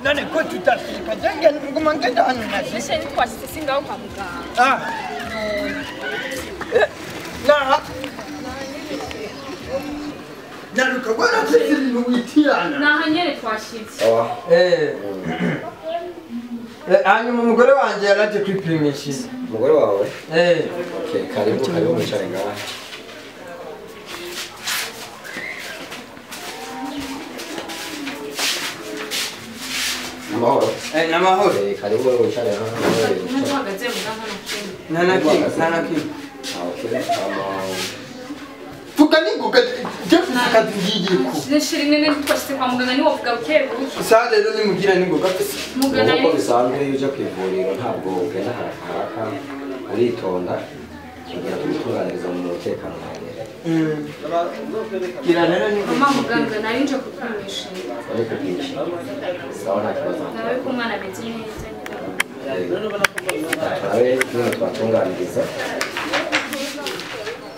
none ko tutashika jenge nguma ngenda hano nasi Nisheni twashitse singaho kwa muganga. Naruka bwana sisi nuwitirana. Nahanyere twashitse. Hanyuma umugore wanje yaraje kwipimisha. Umugore wawe? Okay, karibu mwicare ngaha. Namahoro? Namahoro. Karibu mwicare hano. Ntuhagaze muganga Nanaki. Okay. Fuka ninguka jefika ngigiku. Nishiri nene twashitse kwa muganga ni wovuga bukebuke. Sa rero nimugira ninguka. Muganga Uko bisanzwe iyo uje kwivuriro ntabwo ugenda haraka uritonda kugira tugutunganiriza mu mutekano wawe. Kira rero ni mama muganga nari nje kupimisha. Ari kupimisha. Sawa nta kibazo. Nawe ko umwana ameze neza. Nawe niba twatunganiriza.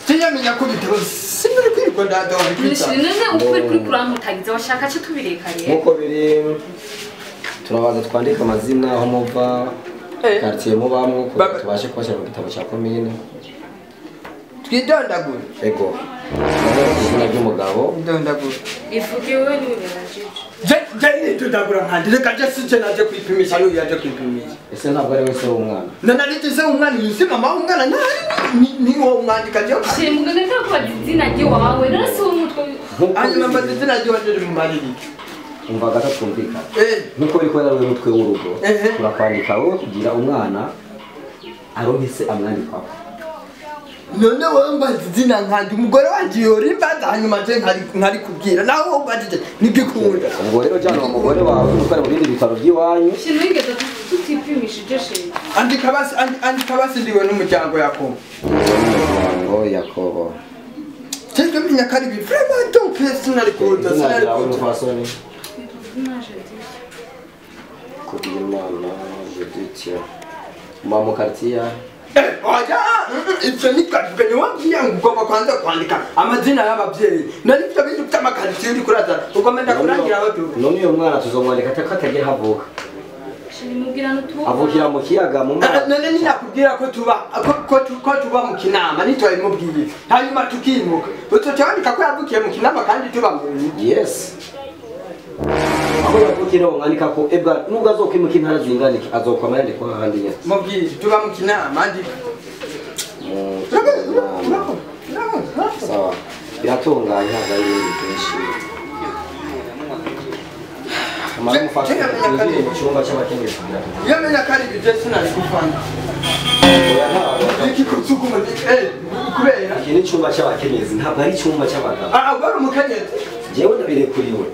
Tiyamenya ko bitose. Sinari kwirwa ndadaho bikita. Nishiri nene ukuri kuri kuramutagiza washaka cyo tubireka rero. Nkuko biri turabaza twandika amazina aho muva quartier mubamwe ko tubashe kubashyira mu gitabo cya commune. Twidondagura. Ego. Izina ry'umugabo. Ndondagura. Ivuge wewe ni uberajeje. Jeni tudagura nkandi reka je sije naje kwipimisha yo yaje kwipimisha. Ese ntabwo ari wese w'umwana. Nanaritize umwana yise mama umwana ni wo mwandika je. Shiri muganga ntakubaza izina ryawe nasi umutwe. Hanyuma mazina ryo waje mu mariri. Umva gatatumvikana. Nkuko biri kwera wewe mutwe w'urugo. Turakwandika wowe kugira umwana arohise amwandikwa. None wambaza izina nkandi umugore wanje yorimbaza hanyuma je nkari kubwira naho ubajije nigikunda. Ngo rero jana umugore wawe ukora mu bindi bitaro by'iwanyu. Shiri wigeze tutipimishije shiri. Andika basi ndiwe n'umuryango Yakobo. Ngo Yakobo. Teka minya kari bi vraiment donc sinari kuza sinari kuza. Kubimana Judithia. Mama quartier. Oya, ivyo nikavuganye wabwiye ngo ugomba kwanza kwandika amazina y'abavyeyi. Nari byo bintu by'amakaritiye uri kuraza. Ugomba kurangira abatu. None uyo mwana tuzomwandika atakagira havuka. Shiri mubwirano tuba. Avukira mu kiyaga mu mwana. None ninakubwira ko tuba mu kinama nitwaye mubwiye. Hanyuma tukimuka. Utoca wandika ko yavukiye mu kinama kandi tuba mu. Yes. Aho yavukira umwandika ko ebwa nubwo azokwimuka intara zinganiki azokwama yandikwa ahandi nyine. Mubwiye tuba mu kinama andika. Sawa. Biratunganye ntabwo ari ibintu byinshi. Amara mufasha mu cyumba cy'abakenyezi kugira ngo. Yamenya kari bije sinari kuvanga. Iki kutsuguma kubera. Iki ni cyumba cy'abakenyezi ntabwo ari cyumba cy'abagabo. Agora umukenyezi. Jewe ndabirekuriwe.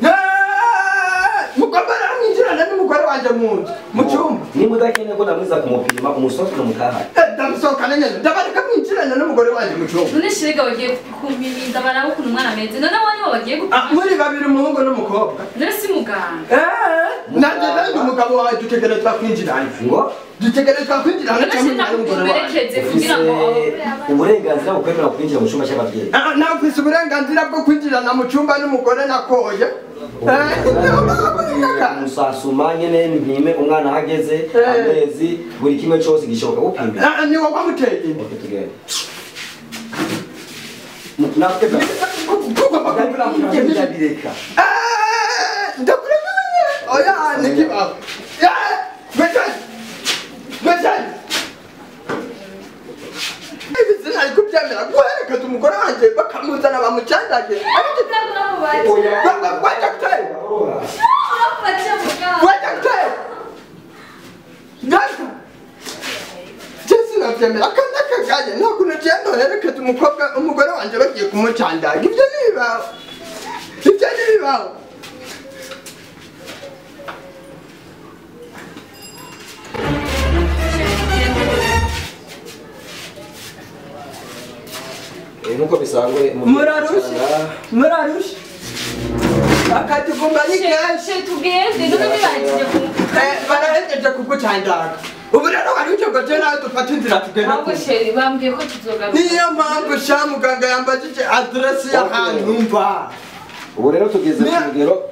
Mugabara mwinjirana n'umugore wanje mu cyumba. Ni mudakene ko ndamwiza kumupima umusozi no mutaha. Ndamusohoka neza. Ndabareka mwinjirana n'umugore wanje mu cyumba. None shiriga bagiye kumirinda baraho ukuntu umwana ameze. None wani bagiye gupima. Muri babiri umuhungu n'umukobwa. None si muganga. Nanje bandi umugabo wawe dutegerezwa kwinjirana. Ngo dutegerezwa kwinjirana cyangwa n'umugore wawe. Kugira ngo uburenganzira bukwemera kwinjira mu cyumba cy'ababyeyi. Nafise uburenganzira bwo kwinjirana mu cyumba n'umugore nakoye. Musasuma nyene mpime umwana ahageze amezi buri kimwe cyose gishoboka gupimira. Ni wowe wamuteye. Okay tugende. Nakeka kuko bagambira bireka. Ndakuremeye. Oya nikiba. Mejan. Ibizina ari kubyamira guherekeza umugore wanje bakamuzana bamucandaje. Oya bajya kutari. Bajya kutari. Gasa. Jesi nabyamira akanda kagaje ntabwo nagenda herekeza umugore wanje bagiye kumucandaga. Ibyo nibibaho. Ibyo nibibaho. Nuko bisanzwe murarusha akatugumba ni kenshi tugende none bibagiye barahejeje kugucandaga ubu rero hari icyo gace nawe dufata inzira tugenda ahubwo sheri bambwiye ko tuzogaruka niyo mpamvu sha muganga yambajije aderesi y'ahantu mva ubu rero tugeze ku rugero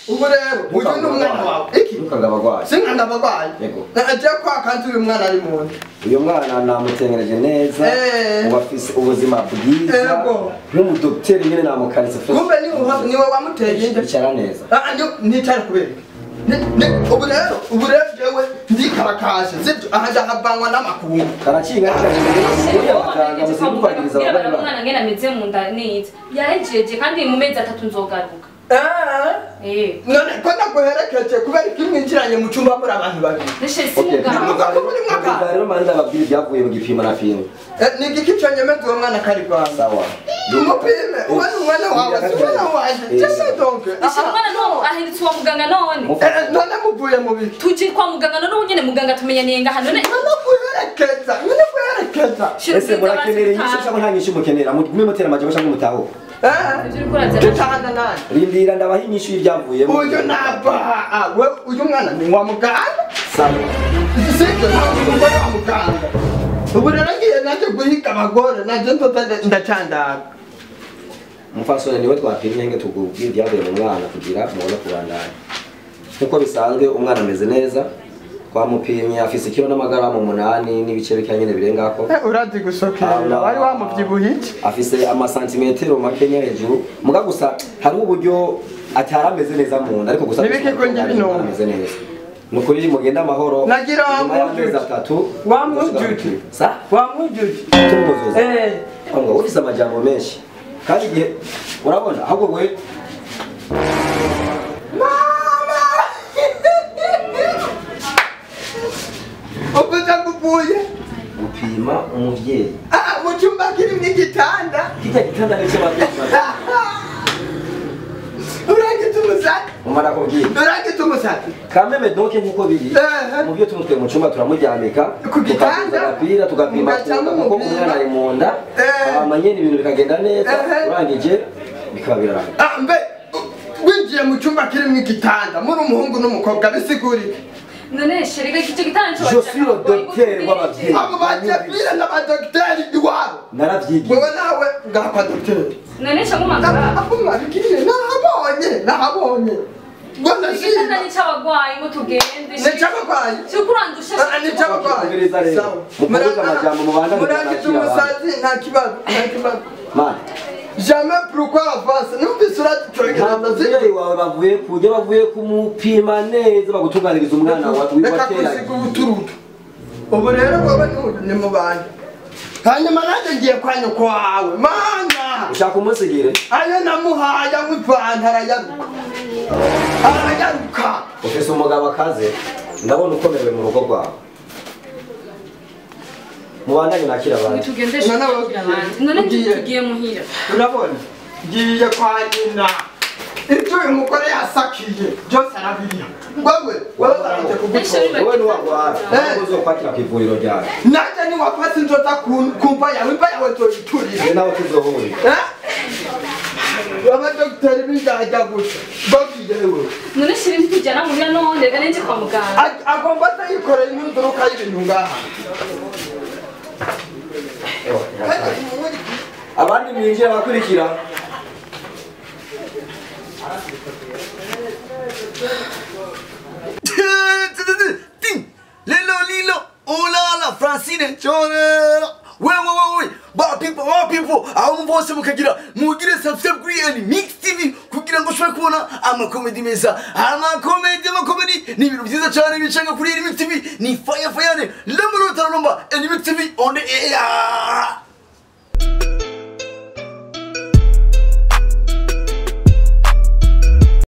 ubu rero uyu ni umwana wawe iki ukanga abagwayi sinkanga abagwayi yego aje kwa kantu uyu mwana ari mu nda uyu mwana namutengereje neza ubafise ubuzima bwiza nk'umudokiteri nyene namukanise kumbe ni wowe wamuteye inda icara neza nitara kubera ubu rero jewe ndikarakashe sibyo ahaja havangwa n'amakungu karakinga uriya batanga musimbu kwagiriza abagore ba umwana ngena ameze mu nda neza yahejeje kandi mu mezi 3 nzogaruka none ko naguherekeje kubera kimwinjiranye mu cyumba muri abantu babiri rero manda babiri byavuye mu gipimo na pimo ni igiki cyo nyemeza uwo mwana kari rwanda sawa umupime ubona umwana wawe umwana wanjye cyese donke umwana no ahiritse uwo muganga none muvuye mu biki tuje kwa muganga none unyene muganga tumenyaniye ngaha none naguherekeza ese murakenera inyishu cyangwa nta nyishu mukenera mugume mutera amaje bashaka mutaho tutahanda nani rindira ndabaha inyishu y'ibyavuyemo uyu naba uyu mwana ni wa muganga sawa sibyo ntabwo umugore wa muganga ubu rero ngiye naje guhiga abagore naje ndacandaga umufasoni niwe twapimye nge tugubwira ibyavuye mu mwana kugira mubone kubandanya nkuko bisanzwe umwana ameze neza twamupimye afise kilo n'amagaramu 8 n'ibice bike nyene birengako urazi gusokera wari wamuvyibuha iki afise amasantimetero makenya hejuru muga gusa hari uburyo atarameze neza mu nda ariko gusa nibiki ko ngibi no ameze neza nukuri mugenda amahoro nagira amezi 3 wamujute sa wamujute tumuzoza ngo ufise amajambo menshi kandi igihe urabona ahubwo we gupima umuvyeyi mu cyumba kirimo igitanda kijya gitanda n'icyo babyita urangita umusatsi umara kubwira urangita umusatsi kameme doke nkuko biri mu byo tumutwe mu cyumba turamuryamika ku gitanda tugapira tugapima kuko umwana ari mu nda amanye ibintu bikagenda neza urangije bikaba biraranga mbe winjiye mu cyumba kirimo igitanda muri umuhungu n'umukobwa bisiguri none sherega kicho gitanda cyo je suis le docteur w'abavyeyi abo bajepira n'abadokiteri iwabo naravyigiye wewe nawe ngakwa dokiteri none sha mumagara abumwabikiriye nahabonye Gwanda shi igitanda ni cy'abagwayi ngo tugende ni cy'abagwayi cyo kurandusha ni cy'abagwayi sawa muvuga amajambo mubanda murangije umusazi nta kibazo man jamais pourquoi avance numvise uratucogera zibiri wawe bavuye kumupima neza bagutunganiriza umwana wawe watera ubuturutu ubu rero wowe ni mu bandi hanyuma nanjye ngiye kwa nyoko wawe mana ushaka umusigire ayo namuhaye amwipantara arayaruka ufise umugabo akaze ndabona ukomerewe mu rugo rwawe mubandanye nakira abantu tugendesha none tugiye muhira urabona ngiye kwa nyina ibyo uyu mugore yasakiye byose arabiriya wowe baranje kugutora wowe niwagwara uzokwakira ku ivuriro ryawe nanjye niwafata inzoza kumva yawe imva yawe zoyiturire nawe tuzohurira abadogiteri b'indajya gusa babwiyewe none shiri ntitujyana muhira none reka nenje kwa muganga agomba atayikoreye n'induruka y'ibintu ngaha abandi mwinjira bakurikira Lilo, oh la Francine, chorera. Wait, ba people, aho mvose mukagira mugire subscribe kuri Mix TV kugira ngo ushobore kubona amakomedi meza, amakomedi ni ibintu byiza cyane bicanga kuri Mix TV, ni fire, lemurota nomba Mix TV on the air.